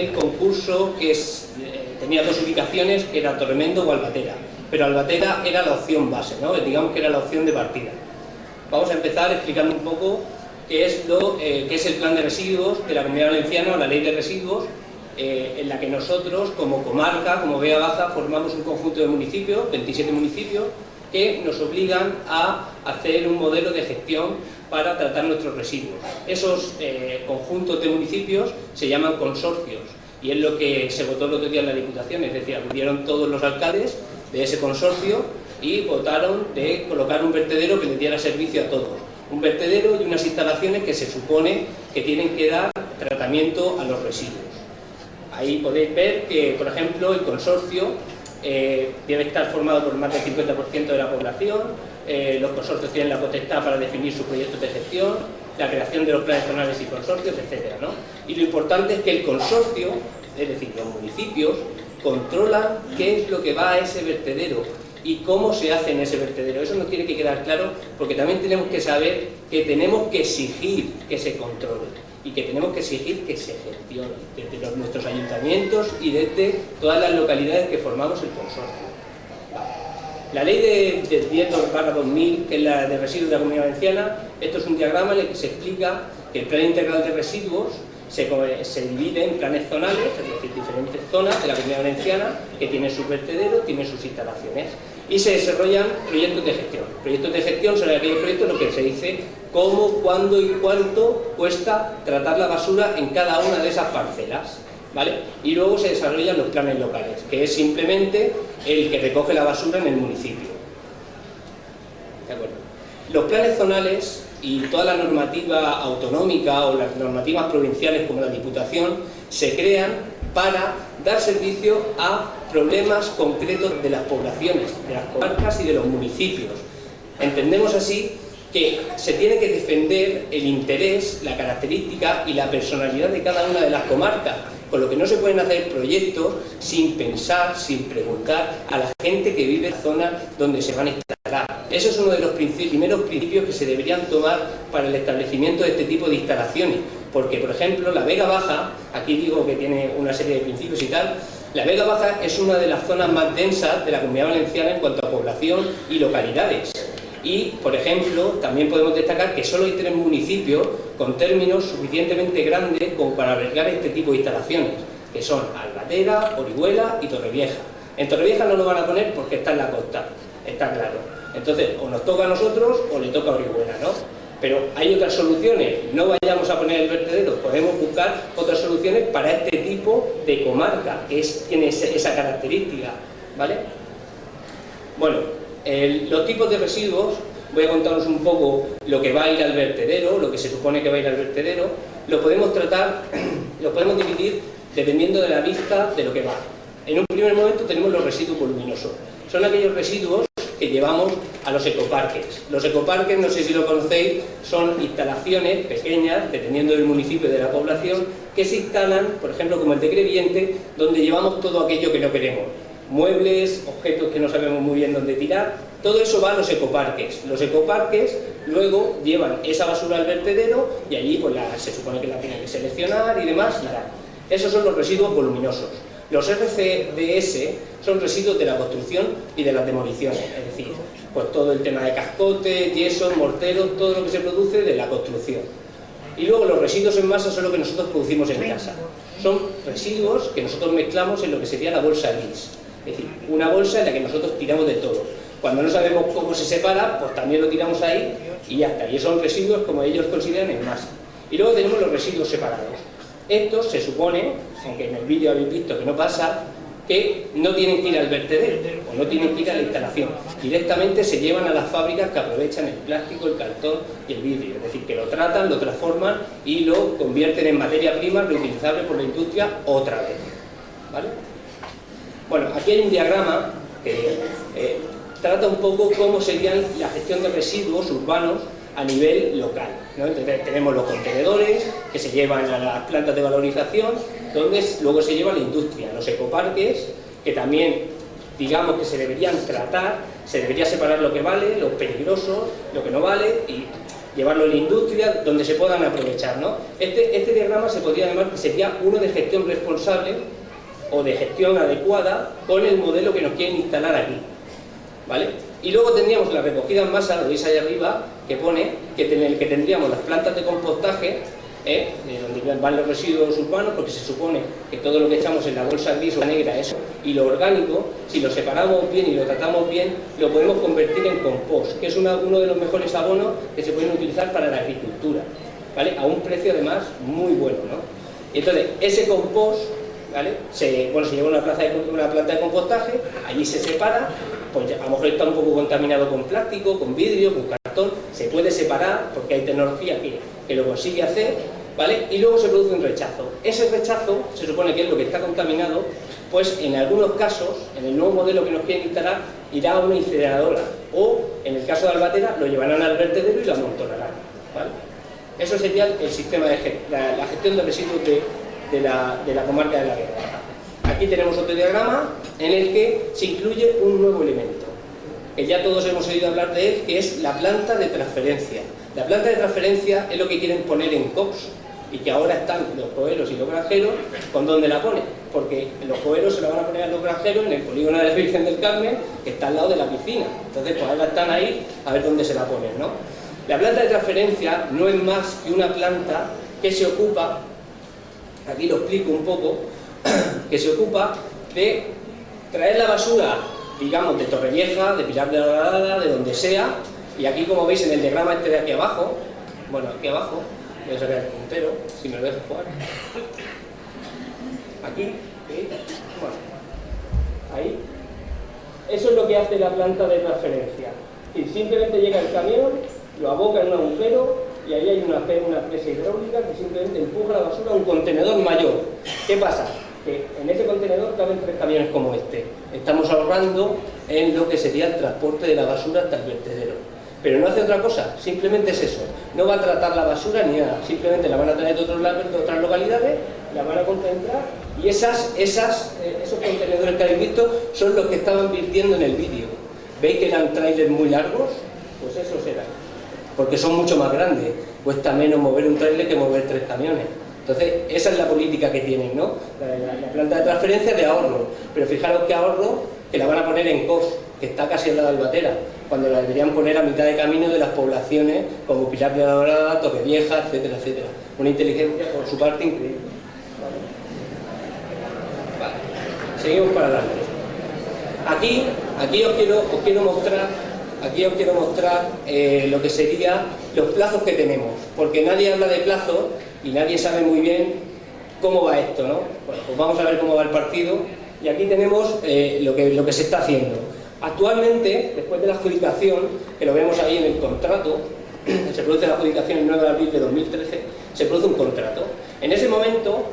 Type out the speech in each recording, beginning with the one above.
el concurso que tenía dos ubicaciones, que era Torremendo o Albatera, pero Albatera era la opción base, ¿no? Digamos que era la opción de partida. Vamos a empezar explicando un poco qué es el plan de residuos de la Comunidad Valenciana, o la Ley de Residuos, en la que nosotros, como comarca, como Vega Baja, formamos un conjunto de municipios, 27 municipios, que nos obligan a hacer un modelo de gestión para tratar nuestros residuos. Esos conjuntos de municipios se llaman consorcios, y es lo que se votó el otro día en la Diputación, es decir, acudieron todos los alcaldes de ese consorcio y votaron de colocar un vertedero que les diera servicio a todos. Un vertedero y unas instalaciones que se supone que tienen que dar tratamiento a los residuos. Ahí podéis ver que, por ejemplo, el consorcio debe estar formado por más del 50% de la población. Los consorcios tienen la potestad para definir sus proyectos de gestión, la creación de los planes zonales y consorcios, etcétera, ¿no? Y lo importante es que el consorcio, es decir, los municipios, controlan qué es lo que va a ese vertedero y cómo se hace en ese vertedero. Eso nos tiene que quedar claro, porque también tenemos que saber que tenemos que exigir que se controle y que tenemos que exigir que se gestione desde nuestros ayuntamientos y desde todas las localidades que formamos el consorcio. La ley de 10/2000, que es la de residuos de la Comunidad Valenciana, esto es un diagrama en el que se explica que el Plan Integral de Residuos se divide en planes zonales, es decir, diferentes zonas de la Comunidad Valenciana que tienen sus vertederos, tienen sus instalaciones, y se desarrollan proyectos de gestión. Proyectos de gestión son aquellos proyectos en los que se dice cómo, cuándo y cuánto cuesta tratar la basura en cada una de esas parcelas, ¿vale? Y luego se desarrollan los planes locales, que es simplemente el que recoge la basura en el municipio. ¿De acuerdo? Los planes zonales y toda la normativa autonómica o las normativas provinciales como la Diputación se crean para dar servicio a problemas concretos de las poblaciones, de las comarcas y de los municipios. Entendemos así que se tiene que defender el interés, la característica y la personalidad de cada una de las comarcas, con lo que no se pueden hacer proyectos sin pensar, sin preguntar a la gente que vive en la zona donde se van a instalar. Eso es uno de los primeros principios que se deberían tomar para el establecimiento de este tipo de instalaciones, porque, por ejemplo, la Vega Baja, aquí digo que tiene una serie de principios y tal, la Vega Baja es una de las zonas más densas de la Comunidad Valenciana en cuanto a población y localidades. Y, por ejemplo, también podemos destacar que solo hay 3 municipios con términos suficientemente grandes como para albergar este tipo de instalaciones, que son Albatera, Orihuela y Torrevieja. En Torrevieja no lo van a poner porque está en la costa, está claro. Entonces, o nos toca a nosotros o le toca a Orihuela, ¿no? Pero hay otras soluciones, no vayamos a poner el vertedero, podemos buscar otras soluciones para este tipo de comarca, que tiene esa característica, ¿vale? Bueno, los tipos de residuos, voy a contaros un poco lo que va a ir al vertedero, lo que se supone que va a ir al vertedero. Lo podemos tratar, lo podemos dividir dependiendo de la vista de lo que va. En un primer momento tenemos los residuos voluminosos. Son aquellos residuos que llevamos a los ecoparques. Los ecoparques, no sé si lo conocéis, son instalaciones pequeñas, dependiendo del municipio y de la población, que se instalan, por ejemplo, como el de Creviente, donde llevamos todo aquello que no queremos. Muebles, objetos que no sabemos muy bien dónde tirar, todo eso va a los ecoparques. Los ecoparques luego llevan esa basura al vertedero y allí pues, se supone que la tienen que seleccionar y demás. Esos son los residuos voluminosos. Los RCDS son residuos de la construcción y de las demoliciones, es decir, pues todo el tema de cascotes, yesos, morteros, todo lo que se produce de la construcción. Y luego los residuos en masa son lo que nosotros producimos en casa. Son residuos que nosotros mezclamos en lo que sería la bolsa gris. Es decir, una bolsa en la que nosotros tiramos de todo. Cuando no sabemos cómo se separa, pues también lo tiramos ahí y ya está. Y son residuos como ellos consideran en masa. Y luego tenemos los residuos separados. Estos se supone, aunque en el vídeo habéis visto que no pasa, que no tienen que ir al vertedero o no tienen que ir a la instalación. Directamente se llevan a las fábricas que aprovechan el plástico, el cartón y el vidrio. Es decir, que lo tratan, lo transforman y lo convierten en materia prima reutilizable por la industria otra vez. ¿Vale? Bueno, aquí hay un diagrama que trata un poco cómo sería la gestión de residuos urbanos a nivel local, ¿no? Entonces tenemos los contenedores que se llevan a las plantas de valorización, donde luego se lleva a la industria, los ecoparques, que también digamos que se deberían tratar, se debería separar lo que vale, lo peligroso, lo que no vale, y llevarlo a la industria, donde se puedan aprovechar, ¿no? Este diagrama se podría llamar que sería uno de gestión responsable o de gestión adecuada con el modelo que nos quieren instalar aquí, ¿vale? Y luego tendríamos la recogida en masa, lo veis ahí arriba, que pone que tendríamos las plantas de compostaje, de donde van los residuos urbanos, porque se supone que todo lo que echamos en la bolsa gris o negra, eso, y lo orgánico, si lo separamos bien y lo tratamos bien, lo podemos convertir en compost, que es uno de los mejores abonos que se pueden utilizar para la agricultura, ¿vale? A un precio además muy bueno, ¿no? Y entonces, ese compost, ¿vale? Se lleva a una planta de compostaje, allí se separa, pues a lo mejor está un poco contaminado con plástico, con vidrio, con cartón, se puede separar porque hay tecnología que lo consigue hacer, ¿vale? Y luego se produce un rechazo. Ese rechazo, se supone que es lo que está contaminado, pues en algunos casos, en el nuevo modelo que nos quieren instalar, irá a una incineradora, o en el caso de Albatera, lo llevarán al vertedero y lo amontonarán, ¿vale? Eso sería el sistema de la gestión de residuos de la comarca de la Guerra. Aquí tenemos otro diagrama en el que se incluye un nuevo elemento, que ya todos hemos oído hablar de él, que es la planta de transferencia. La planta de transferencia es lo que quieren poner en COPS, y que ahora están los coeros y los granjeros con dónde la ponen, porque los coeros se la van a poner a los granjeros en el polígono de la Virgen del Carmen, que está al lado de la piscina. Entonces, pues ahora están ahí a ver dónde se la ponen, ¿no? La planta de transferencia no es más que una planta que se ocupa, aquí lo explico un poco, que se ocupa de traer la basura, digamos, de Torrevieja, de Pilar de la Horadada, de donde sea, y aquí, como veis en el diagrama este de aquí abajo, bueno, aquí abajo, voy a sacar el puntero, si me lo dejo jugar, aquí, ¿sí? Bueno, ahí, eso es lo que hace la planta de transferencia, y simplemente llega el camión, lo aboca en un agujero, y ahí hay una presa hidráulica que simplemente empuja la basura a un contenedor mayor. ¿Qué pasa? Que en ese contenedor caben 3 camiones como este. Estamos ahorrando en lo que sería el transporte de la basura hasta el vertedero. Pero no hace otra cosa, simplemente es eso. No va a tratar la basura ni nada, simplemente la van a traer de otras localidades, la van a concentrar, y esos contenedores que habéis visto son los que estaban virtiendo en el vídeo. ¿Veis que eran trailers muy largos? Pues esos eran, porque son mucho más grandes. Cuesta menos mover un trailer que mover 3 camiones. Entonces, esa es la política que tienen, ¿no? La planta de transferencia de ahorro. Pero fijaros que ahorro, que la van a poner en COS, que está casi al lado de Albatera, cuando la deberían poner a mitad de camino de las poblaciones como Pilar de la Horadada, Torrevieja, etcétera, etcétera. Una inteligencia por su parte increíble. Vale. Seguimos para adelante. Aquí os quiero mostrar lo que serían los plazos que tenemos, porque nadie habla de plazos y nadie sabe muy bien cómo va esto, ¿no? Bueno, pues vamos a ver cómo va el partido, y aquí tenemos lo que se está haciendo. Actualmente, después de la adjudicación, que lo vemos ahí en el contrato, se produce la adjudicación el 9 de abril de 2013, se produce un contrato. En ese momento,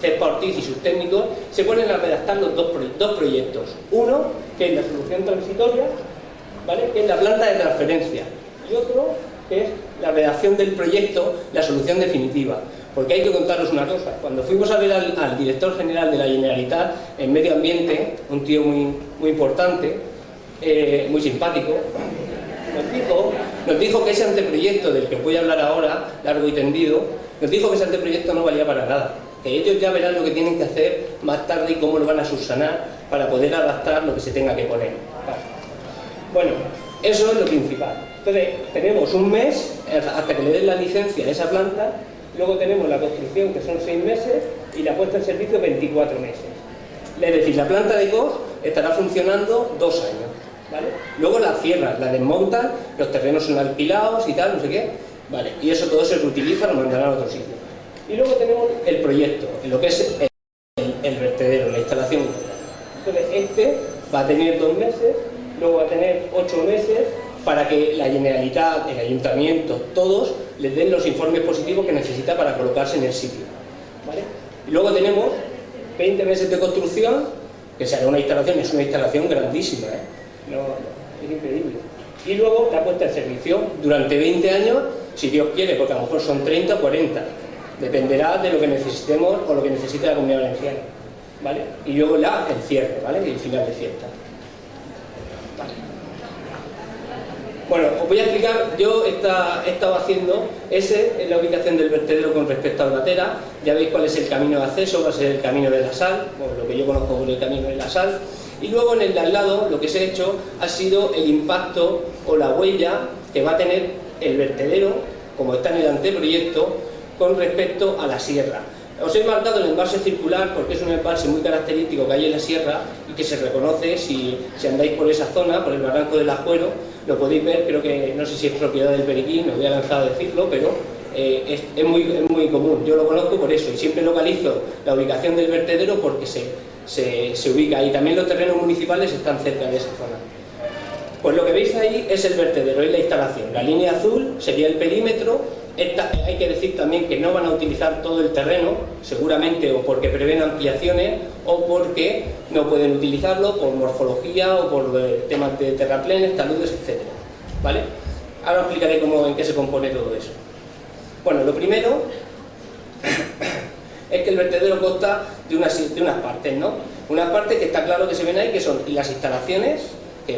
Cespa Ortiz y sus técnicos se ponen a redactar los dos proyectos. Uno, que es la solución transitoria, ¿vale?, que es la planta de transferencia, y otro, que es la redacción del proyecto, la solución definitiva. Porque hay que contaros una cosa: cuando fuimos a ver al director general de la Generalitat en Medio Ambiente, un tío muy importante, muy simpático, nos dijo que ese anteproyecto del que os voy a hablar ahora, largo y tendido, nos dijo que ese anteproyecto no valía para nada, que ellos ya verán lo que tienen que hacer más tarde y cómo lo van a subsanar para poder adaptar lo que se tenga que poner. Bueno, eso es lo principal. Entonces, tenemos un mes hasta que le den la licencia a esa planta, luego tenemos la construcción, que son 6 meses, y la puesta en servicio 24 meses. Es decir, la planta de COS estará funcionando 2 años, ¿vale? Luego la cierran, la desmontan, los terrenos son alquilados y tal, no sé qué, ¿vale? Y eso todo se reutiliza, lo mandarán a otro sitio. Y luego tenemos el proyecto, lo que es el vertedero, la instalación. Entonces, este va a tener 2 meses, luego va a tener 8 meses, para que la Generalitat, el Ayuntamiento, todos les den los informes positivos que necesita para colocarse en el sitio, ¿vale? Y luego tenemos 20 meses de construcción, que será una instalación, es una instalación grandísima, ¿eh? No, es increíble. Y luego la puesta en servicio durante 20 años, si Dios quiere, porque a lo mejor son 30 o 40, dependerá de lo que necesitemos o lo que necesite la Comunidad Valenciana, ¿vale? Y luego el cierre, ¿vale? Y el final de fiesta. Vale. Bueno, os voy a explicar, yo he estado haciendo, ese es la ubicación del vertedero con respecto a Albatera, ya veis cuál es el camino de acceso, va a ser el camino de la sal, bueno, lo que yo conozco como el camino de la sal, y luego en el de al lado lo que se ha hecho ha sido el impacto o la huella que va a tener el vertedero, como está en el anteproyecto, con respecto a la sierra. Os he marcado el embalse circular porque es un embalse muy característico que hay en la sierra y que se reconoce si andáis por esa zona, por el barranco del Ajuero, lo podéis ver, creo que no sé si es propiedad del Periquín, me voy a lanzar a decirlo, pero es muy común, yo lo conozco por eso y siempre localizo la ubicación del vertedero porque se ubica ahí. También los terrenos municipales están cerca de esa zona. Pues lo que veis ahí es el vertedero, es la instalación. La línea azul sería el perímetro. Hay que decir también que no van a utilizar todo el terreno, seguramente o porque prevén ampliaciones o porque no pueden utilizarlo por morfología o por temas de terraplenes, taludes, etc. ¿Vale? Ahora os explicaré en qué se compone todo eso. Bueno, lo primero es que el vertedero consta de unas partes, ¿no? Unas partes que está claro que se ven ahí, que son las instalaciones,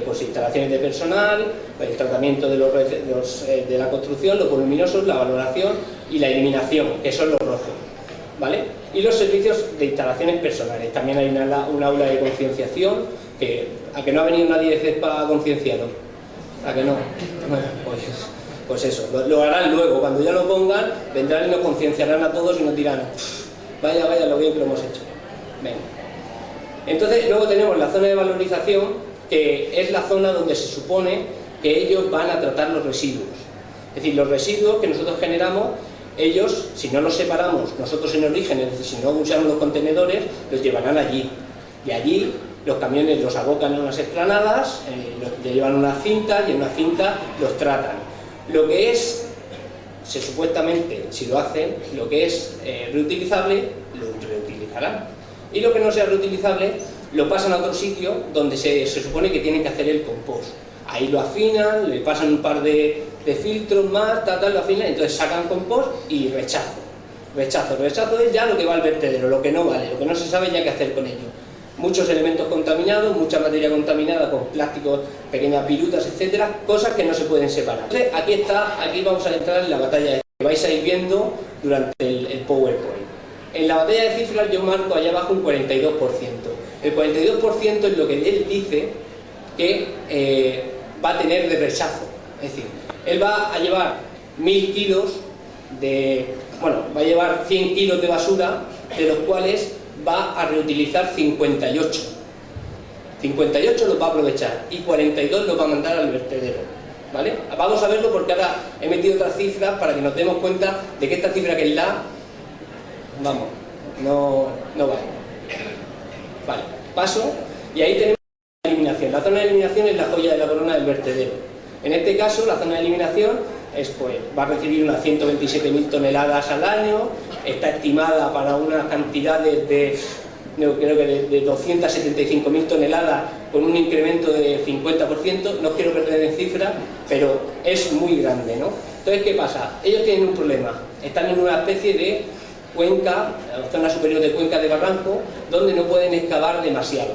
pues instalaciones de personal, el tratamiento de la construcción, los voluminosos, la valoración y la eliminación, que son los rojos, ¿vale? Y los servicios de instalaciones personales. También hay un aula de concienciación, ¿a que no ha venido nadie de CESPA a concienciarlo? ¿A que no? Bueno, pues eso, lo harán luego, cuando ya lo pongan, vendrán y nos concienciarán a todos y nos dirán, vaya, lo bien que lo hemos hecho. Venga. Entonces, luego tenemos la zona de valorización, que es la zona donde se supone que ellos van a tratar los residuos. Es decir, los residuos que nosotros generamos, ellos, si no los separamos nosotros en origen, es decir, si no usamos los contenedores, los llevarán allí. Y allí los camiones los abocan en unas explanadas, los llevan unas cintas y en una cinta los tratan. Lo que es, supuestamente, si lo hacen, lo que es reutilizable, lo reutilizarán. Y lo que no sea reutilizable, lo pasan a otro sitio donde se supone que tienen que hacer el compost. Ahí lo afinan, le pasan un par de filtros más, lo afinan, entonces sacan compost y rechazo. Rechazo es ya lo que va al vertedero, lo que no vale, lo que no se sabe ya qué hacer con ello. Muchos elementos contaminados, mucha materia contaminada con plásticos, pequeñas virutas, etcétera, cosas que no se pueden separar. Entonces, aquí vamos a entrar en la batalla que vais a ir viendo durante el PowerPoint. En la batalla de cifras yo marco allá abajo un 42%. El 42% es lo que él dice que va a tener de rechazo. Es decir, él va a llevar 1000 kilos va a llevar 100 kilos de basura, de los cuales va a reutilizar 58. 58 los va a aprovechar y 42 los va a mandar al vertedero. ¿Vale? Vamos a verlo porque ahora he metido otras cifras para que nos demos cuenta de que esta cifra que él da, vamos, no vale. Vale, paso, y ahí tenemos la eliminación. La zona de eliminación es la joya de la corona del vertedero. En este caso, la zona de eliminación va a recibir unas 127.000 toneladas al año, está estimada para una cantidad de 275.000 toneladas con un incremento de 50%, no quiero perder en cifras, pero es muy grande, ¿no? Entonces, ¿qué pasa? Ellos tienen un problema, están en una especie de cuenca, la zona superior de cuenca de barranco, donde no pueden excavar demasiado.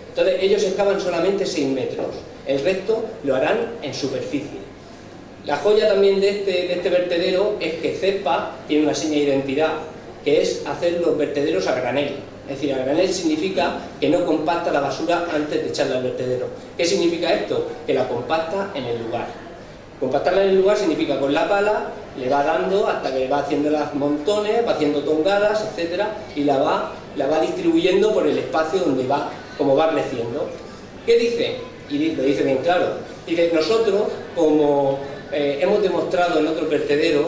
Entonces ellos excavan solamente 6 metros, el resto lo harán en superficie. La joya también de este vertedero es que CESPA tiene una seña de identidad, que es hacer los vertederos a granel. Es decir, a granel significa que no compacta la basura antes de echarla al vertedero. ¿Qué significa esto? Que la compacta en el lugar. Compactarla en el lugar significa con la pala le va dando hasta que va haciendo las montones, va haciendo tongadas, etcétera, y la va distribuyendo por el espacio donde va, como va creciendo. ¿Qué dice? Y lo dice bien claro. Dice, nosotros, como hemos demostrado en otros vertederos,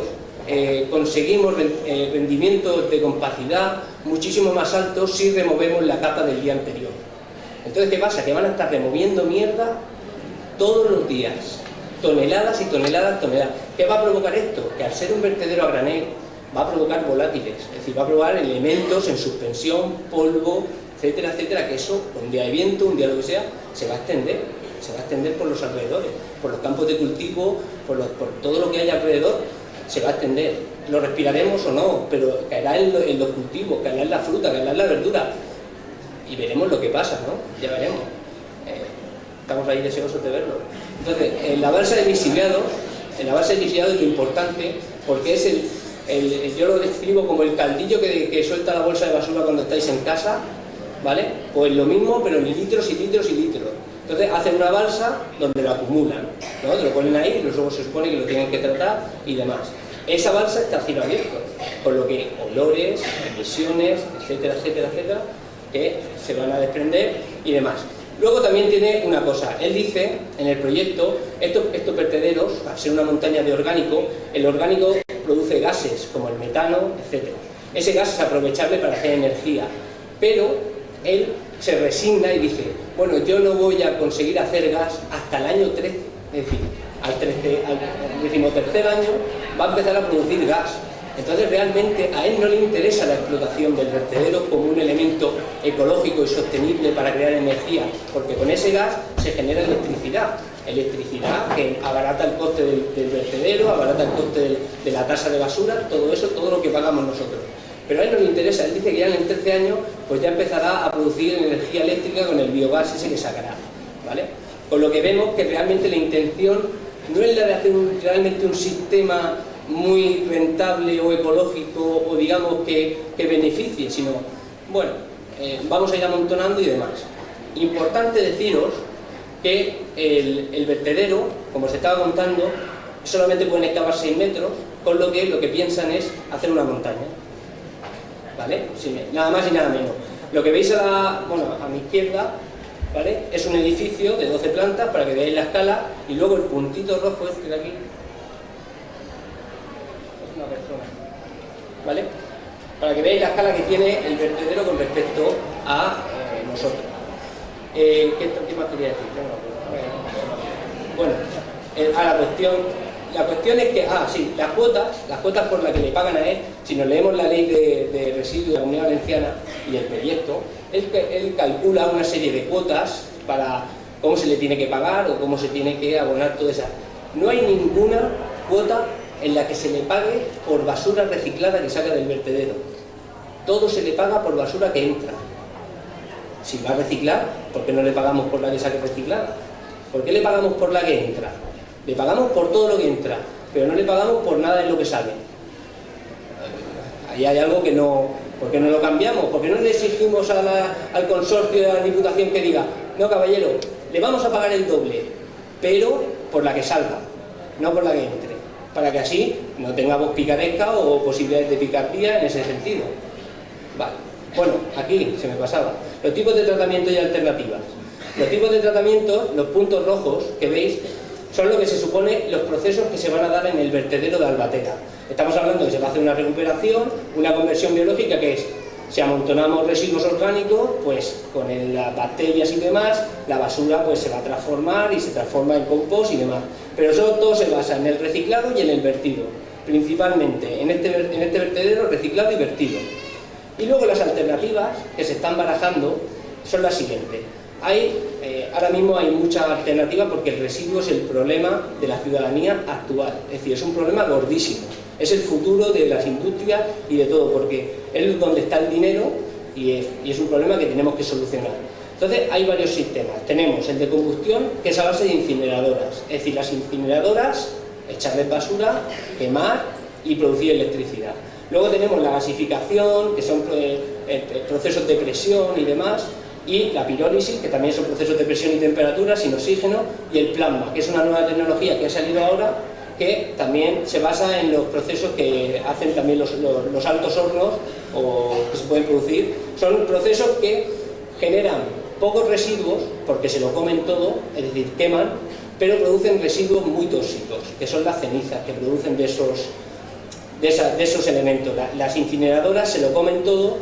conseguimos rendimientos de compacidad muchísimo más altos si removemos la capa del día anterior. Entonces, ¿qué pasa? Que van a estar removiendo mierda todos los días. Toneladas y toneladas. ¿Qué va a provocar esto? Que al ser un vertedero a granel va a provocar volátiles, es decir, va a provocar elementos en suspensión, polvo, etcétera, etcétera, que eso, un día de viento, un día lo que sea, se va a extender por los alrededores, por los campos de cultivo, por todo lo que hay alrededor, se va a extender. Lo respiraremos o no, pero caerá en los cultivos, caerá en la fruta, caerá en la verdura, y veremos lo que pasa, ¿no? Ya veremos. estamos ahí deseosos de verlo. Entonces, en la balsa de lisillado es lo importante, porque es yo lo describo como el caldillo que suelta la bolsa de basura cuando estáis en casa, ¿vale? Pues lo mismo, pero en litros y litros y litros. Entonces hacen una balsa donde lo acumulan, ¿no? Lo ponen ahí, luego se supone que lo tienen que tratar y demás. Esa balsa está a cielo abierto, con lo que olores, emisiones, etcétera, etcétera, etcétera, que se van a desprender y demás. Luego también tiene una cosa, él dice en el proyecto, estos vertederos, al ser una montaña de orgánico, el orgánico produce gases como el metano, etc. Ese gas es aprovechable para hacer energía, pero él se resigna y dice, bueno, yo no voy a conseguir hacer gas hasta el año 13, es decir, al 13º año va a empezar a producir gas. Entonces realmente a él no le interesa la explotación del vertedero como un elemento ecológico y sostenible para crear energía, porque con ese gas se genera electricidad que abarata el coste del vertedero, abarata el coste de la tasa de basura, todo eso, todo lo que pagamos nosotros. Pero a él no le interesa, él dice que ya en el 13 año pues ya empezará a producir energía eléctrica con el biogás ese que sacará, ¿vale? Con lo que vemos que realmente la intención no es la de hacer realmente un sistema muy rentable o ecológico o digamos que beneficie, sino, bueno, vamos a ir amontonando y demás. Importante deciros que el vertedero, como se estaba contando, solamente pueden excavar 6 metros, con lo que piensan es hacer una montaña, ¿vale? Nada más y nada menos. Lo que veis a mi izquierda, ¿vale? Es un edificio de 12 plantas para que veáis la escala, y luego el puntito rojo este de aquí es una persona, ¿vale? Para que veáis la escala que tiene el vertedero con respecto a nosotros. ¿Qué más quería decir? Bueno, la cuestión es que, sí, las cuotas por las que le pagan a él, si nos leemos la ley de residuos de la Comunidad Valenciana y el proyecto, él calcula una serie de cuotas para cómo se le tiene que pagar o cómo se tiene que abonar toda esa. No hay ninguna cuota en la que se le pague por basura reciclada que saca del vertedero. Todo se le paga por basura que entra. Si va a reciclar, ¿por qué no le pagamos por la que saque reciclada? ¿Por qué le pagamos por la que entra? Le pagamos por todo lo que entra, pero no le pagamos por nada de lo que sale. Ahí hay algo que no... ¿Por qué no lo cambiamos? ¿Por qué no le exigimos al consorcio de la Diputación que diga, no, caballero, le vamos a pagar el doble, pero por la que salga, no por la que entre? Para que así no tengamos picaresca o posibilidades de picardía en ese sentido. Vale. Bueno, aquí se me pasaba. Los tipos de tratamiento y alternativas. Los tipos de tratamiento, los puntos rojos que veis, son lo que se supone los procesos que se van a dar en el vertedero de Albatera. Estamos hablando de que se va a hacer una recuperación, una conversión biológica, que es, si amontonamos residuos orgánicos, pues con las bacterias y demás, la basura pues se va a transformar y se transforma en compost y demás. Pero eso todo se basa en el reciclado y en el vertido. Principalmente en este vertedero, reciclado y vertido. Y luego las alternativas que se están barajando son las siguientes. Ahora mismo hay muchas alternativas porque el residuo es el problema de la ciudadanía actual. Es decir, es un problema gordísimo. Es el futuro de las industrias y de todo, porque es donde está el dinero y es un problema que tenemos que solucionar. Entonces hay varios sistemas. Tenemos el de combustión, que es a base de incineradoras. Es decir, las incineradoras, echarles basura, quemar y producir electricidad. Luego tenemos la gasificación, que son procesos de presión y demás, y la pirólisis, que también son procesos de presión y temperatura sin oxígeno, y el plasma, que es una nueva tecnología que ha salido ahora, que también se basa en los procesos que hacen también los altos hornos o que se pueden producir. Son procesos que generan pocos residuos, porque se lo comen todo, es decir, queman, pero producen residuos muy tóxicos, que son las cenizas que producen de esos elementos. Las incineradoras se lo comen todo,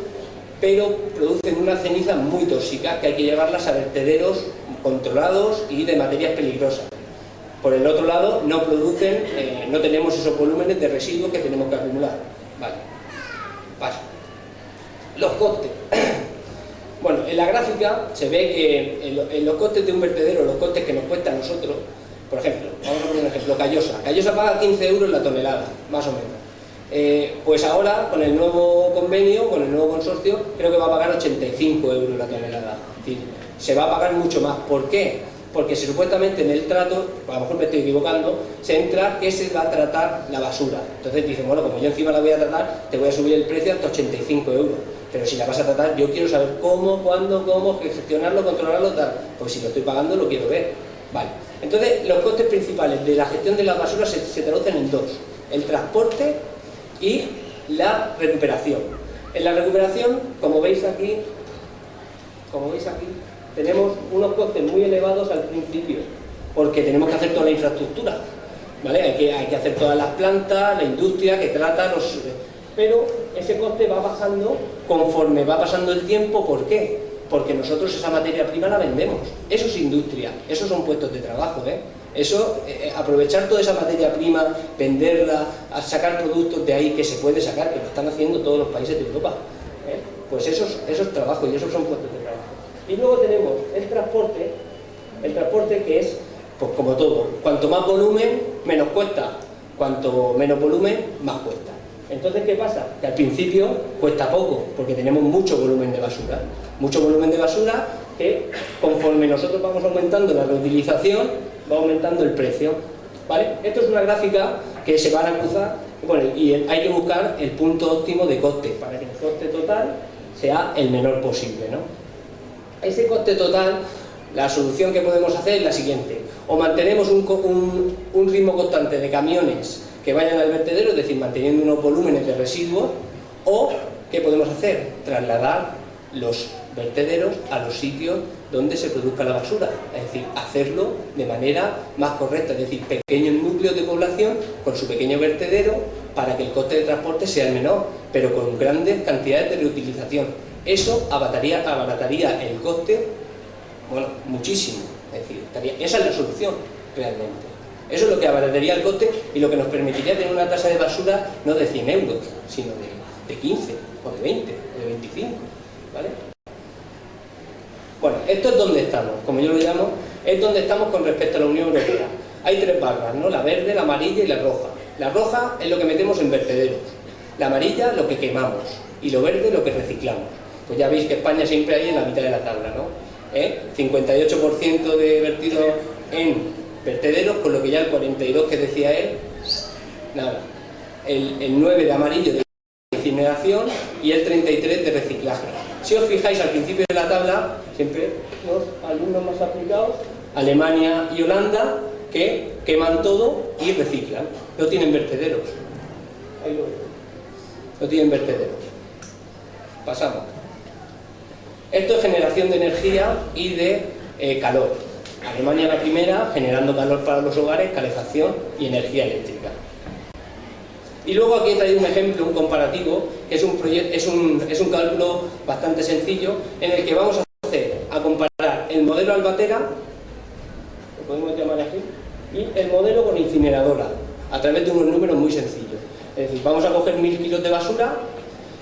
pero producen unas cenizas muy tóxicas que hay que llevarlas a vertederos controlados y de materias peligrosas. Por el otro lado, no producen, no tenemos esos volúmenes de residuos que tenemos que acumular. Vale. Paso. Los costes. Bueno, en la gráfica se ve que en los costes de un vertedero, los costes que nos cuesta a nosotros, por ejemplo, vamos a poner un ejemplo, Callosa. Callosa paga 15 euros la tonelada, más o menos. Pues ahora, con el nuevo convenio, con el nuevo consorcio, creo que va a pagar 85 euros la tonelada. Es decir, se va a pagar mucho más. ¿Por qué? porque si supuestamente en el trato, a lo mejor me estoy equivocando, se entra que se va a tratar la basura. Entonces dicen, bueno, como yo encima la voy a tratar, te voy a subir el precio hasta 85 euros. Pero si la vas a tratar, yo quiero saber cómo, cuándo, cómo, gestionarlo, controlarlo, tal. Pues si lo estoy pagando, lo quiero ver. Vale. Entonces, los costes principales de la gestión de las basuras se traducen en dos: el transporte y la recuperación. En la recuperación, como veis aquí, tenemos unos costes muy elevados al principio, porque tenemos que hacer toda la infraestructura, ¿vale? Hay que hacer todas las plantas, la industria que trata los... Pero ese coste va bajando conforme va pasando el tiempo. ¿Por qué? Porque nosotros esa materia prima la vendemos. Eso es industria, esos son puestos de trabajo, ¿eh? Eso, aprovechar toda esa materia prima, venderla, sacar productos de ahí que se puede sacar, que lo están haciendo todos los países de Europa, ¿eh? Pues eso es trabajo y esos son puestos de trabajo. Y luego tenemos el transporte que es, pues como todo, cuanto más volumen, menos cuesta, cuanto menos volumen, más cuesta. Entonces, ¿qué pasa? Que al principio cuesta poco, porque tenemos mucho volumen de basura, que conforme nosotros vamos aumentando la reutilización, va aumentando el precio, ¿vale? Esto es una gráfica que se van a cruzar, bueno, y hay que buscar el punto óptimo de coste, para que el coste total sea el menor posible, ¿no? Ese coste total, la solución que podemos hacer es la siguiente: o mantenemos un ritmo constante de camiones que vayan al vertedero, es decir, manteniendo unos volúmenes de residuos, o ¿qué podemos hacer? Trasladar los vertederos a los sitios donde se produzca la basura, es decir, hacerlo de manera más correcta, es decir, pequeños núcleos de población con su pequeño vertedero para que el coste de transporte sea el menor, pero con grandes cantidades de reutilización. Eso abarataría el coste, bueno, muchísimo, es decir, esa es la solución realmente. Eso es lo que abarataría el coste y lo que nos permitiría tener una tasa de basura no de 100 euros, sino de 15, o de 20, o de 25, ¿vale? Bueno, esto es donde estamos, como yo lo llamo, es donde estamos con respecto a la Unión Europea. Hay tres barras, ¿no? La verde, la amarilla y la roja. La roja es lo que metemos en vertederos, la amarilla lo que quemamos y lo verde lo que reciclamos. Pues ya veis que España siempre hay en la mitad de la tabla, ¿no? 58% de vertido en vertederos, con lo que ya el 42% que decía él, nada. El 9% de amarillo de incineración y el 33% de reciclaje. Si os fijáis al principio de la tabla, siempre los alumnos más aplicados, Alemania y Holanda, que queman todo y reciclan. No tienen vertederos. Ahí lo veo. No tienen vertederos. Pasamos. Esto es generación de energía y de calor. Alemania la primera, generando calor para los hogares, calefacción y energía eléctrica. Y luego aquí he traído un ejemplo, un comparativo, que es un cálculo bastante sencillo, en el que vamos a comparar el modelo Albatera, lo podemos llamar así, y el modelo con incineradora, a través de unos números muy sencillos. Es decir, vamos a coger 1000 kilos de basura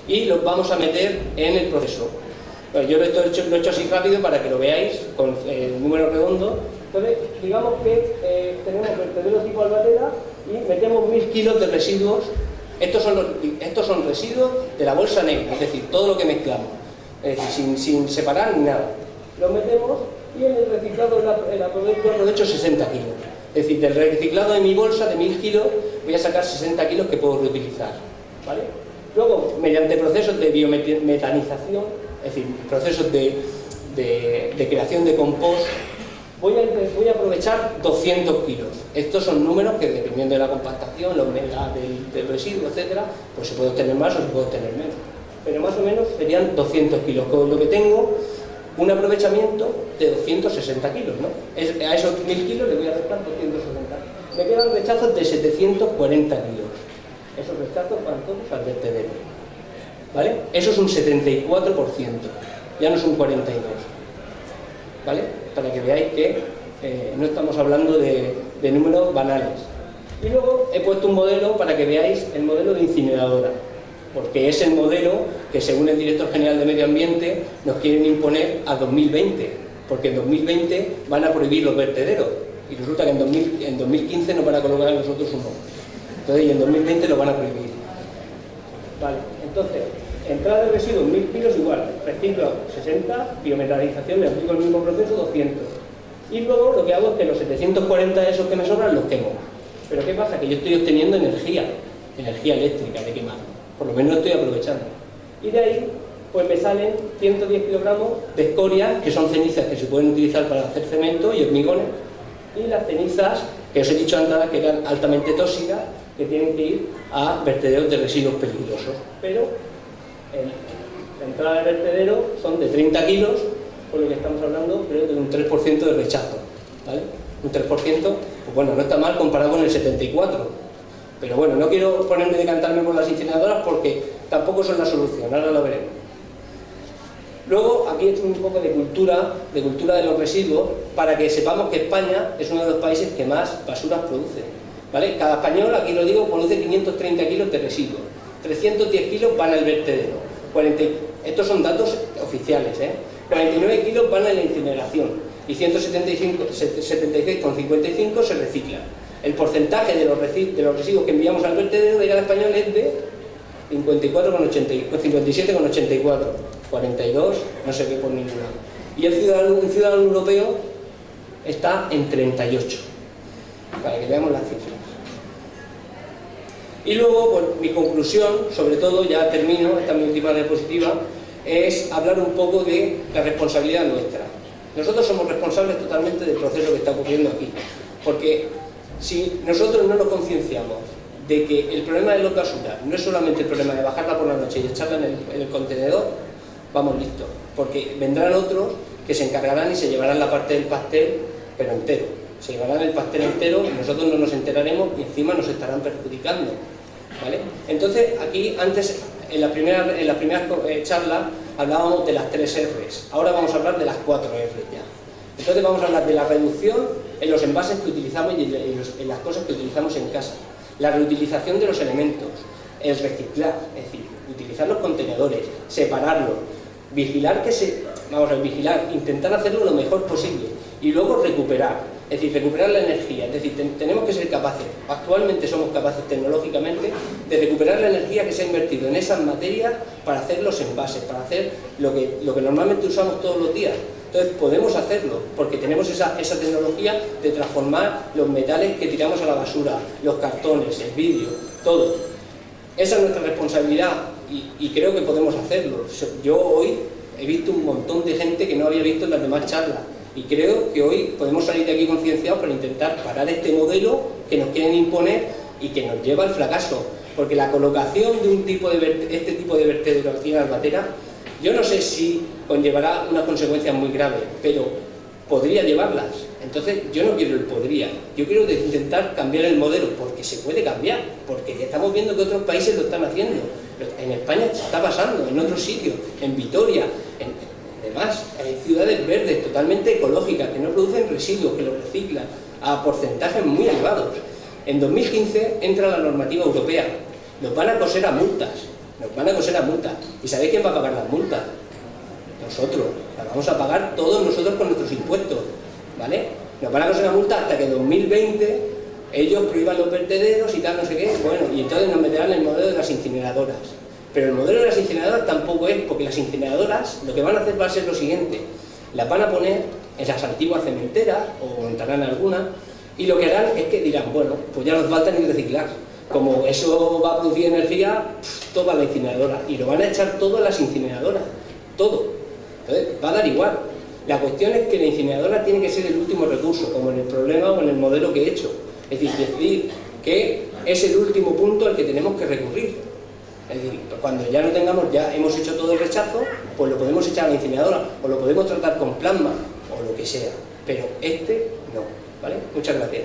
y los vamos a meter en el proceso. Bueno, yo lo he hecho así rápido para que lo veáis con números redondos. Entonces, digamos que tenemos vertedero tipo Albatera y metemos 1000 kilos de residuos. Estos son residuos de la bolsa negra, es decir, todo lo que mezclamos, es decir, sin separar ni nada. Los metemos y en el reciclado aprovecho 60 kilos. Es decir, del reciclado de mi bolsa de 1000 kilos voy a sacar 60 kilos que puedo reutilizar, ¿vale? Luego, mediante procesos de biometanización, es decir, procesos de creación de compost, voy a aprovechar 200 kilos. Estos son números que, dependiendo de la compactación, la humedad del residuo, etcétera, pues se puede obtener más o se puede obtener menos. Pero más o menos serían 200 kilos, con lo que tengo un aprovechamiento de 260 kilos, ¿no? A esos 1000 kilos le voy a restar 260. Me quedan rechazos de 740 kilos. Esos rechazos van todos al vertedero, ¿vale? Eso es un 74%, ya no es un 42%, ¿vale? Para que veáis que no estamos hablando de números banales. Y luego he puesto un modelo para que veáis el modelo de incineradora, porque es el modelo que, según el Director General de Medio Ambiente, nos quieren imponer a 2020, porque en 2020 van a prohibir los vertederos, y resulta que en 2015 nos van a colocar a nosotros uno. Entonces, y en 2020 lo van a prohibir. Vale, entonces, entrada de residuos 1000 kilos igual, reciclo 60, biometanización, le aplico el mismo proceso 200. Y luego lo que hago es que los 740 de esos que me sobran los quemo. Pero ¿qué pasa? Que yo estoy obteniendo energía eléctrica de quemar. Por lo menos estoy aprovechando. Y de ahí, pues me salen 110 kilogramos de escoria, que son cenizas que se pueden utilizar para hacer cemento y hormigones, y las cenizas, que os he dicho antes, que eran altamente tóxicas, que tienen que ir a vertederos de residuos peligrosos. Pero la entrada de vertedero son de 30 kilos, por lo que estamos hablando, creo de un 3% de rechazo, ¿vale? Un 3%, pues bueno, no está mal comparado con el 74%. Pero bueno, no quiero ponerme de decantarme por las incineradoras porque tampoco son la solución, ahora lo veremos. Luego, aquí he hecho un poco de cultura de los residuos, para que sepamos que España es uno de los países que más basuras produce, ¿vale? Cada español, aquí lo digo, produce 530 kilos de residuos, 310 kilos van al vertedero, estos son datos oficiales, 49 kilos van a la incineración y 176,55 se reciclan. El porcentaje de los residuos que enviamos al vertedero de cada español es de 57,84, 42 no se ve por ningún lado. Y un ciudadano europeo está en 38, para que veamos las cifras. Y luego, pues, mi conclusión, sobre todo, ya termino, esta es mi última diapositiva, es hablar un poco de la responsabilidad nuestra. Nosotros somos responsables totalmente del proceso que está ocurriendo aquí, porque si nosotros no nos concienciamos de que el problema de los basuras no es solamente el problema de bajarla por la noche y echarla en el contenedor, vamos listos, porque vendrán otros que se encargarán y se llevarán la parte del pastel, pero entero. Se llevarán el pastel entero y nosotros no nos enteraremos y encima nos estarán perjudicando, ¿vale? Entonces, aquí antes, en las primeras charlas, hablábamos de las 3 R's. Ahora vamos a hablar de las 4 R's ya. Entonces vamos a hablar de la reducción en los envases que utilizamos y en las cosas que utilizamos en casa. La reutilización de los elementos, el reciclar, es decir, utilizar los contenedores, separarlos, vigilar intentar hacerlo lo mejor posible y luego recuperar, es decir, recuperar la energía, es decir, tenemos que ser capaces, actualmente somos capaces tecnológicamente de recuperar la energía que se ha invertido en esas materias para hacer los envases, para hacer lo que normalmente usamos todos los días. Entonces podemos hacerlo, porque tenemos esa tecnología de transformar los metales que tiramos a la basura, los cartones, el vidrio, todo. Esa es nuestra responsabilidad y creo que podemos hacerlo. Yo hoy he visto un montón de gente que no había visto en las demás charlas y creo que hoy podemos salir de aquí concienciados para intentar parar este modelo que nos quieren imponer y que nos lleva al fracaso. Porque la colocación de este tipo de vertedero aquí en Albatera, yo no sé si conllevará unas consecuencias muy graves, pero podría llevarlas. Entonces yo no quiero el podría, yo quiero intentar cambiar el modelo, porque se puede cambiar, porque estamos viendo que otros países lo están haciendo. En España se está pasando, en otros sitios, en Vitoria, además hay ciudades verdes totalmente ecológicas que no producen residuos, que los reciclan a porcentajes muy elevados. En 2015 entra la normativa europea, nos van a coser a multas. ¿Y sabéis quién va a pagar las multas? Nosotros, las vamos a pagar todos nosotros con nuestros impuestos, ¿vale? Nos van a coser una multa hasta que en 2020 ellos prohíban los vertederos y tal, no sé qué, bueno, y entonces nos meterán en el modelo de las incineradoras. Pero el modelo de las incineradoras tampoco es, porque las incineradoras lo que van a hacer va a ser lo siguiente: las van a poner en las antiguas cementeras, o montarán alguna, y lo que harán es que dirán, bueno, pues ya nos falta ni reciclar. Como eso va a producir energía, todo va a la incineradora, y lo van a echar todo a las incineradoras, todo. Entonces, va a dar igual. La cuestión es que la incineradora tiene que ser el último recurso, como en el problema o en el modelo que he hecho. Es decir, que es el último punto al que tenemos que recurrir. Es decir, cuando ya no tengamos, ya hemos hecho todo el rechazo, pues lo podemos echar a la incineradora, o lo podemos tratar con plasma, o lo que sea. Pero este no, ¿vale? Muchas gracias.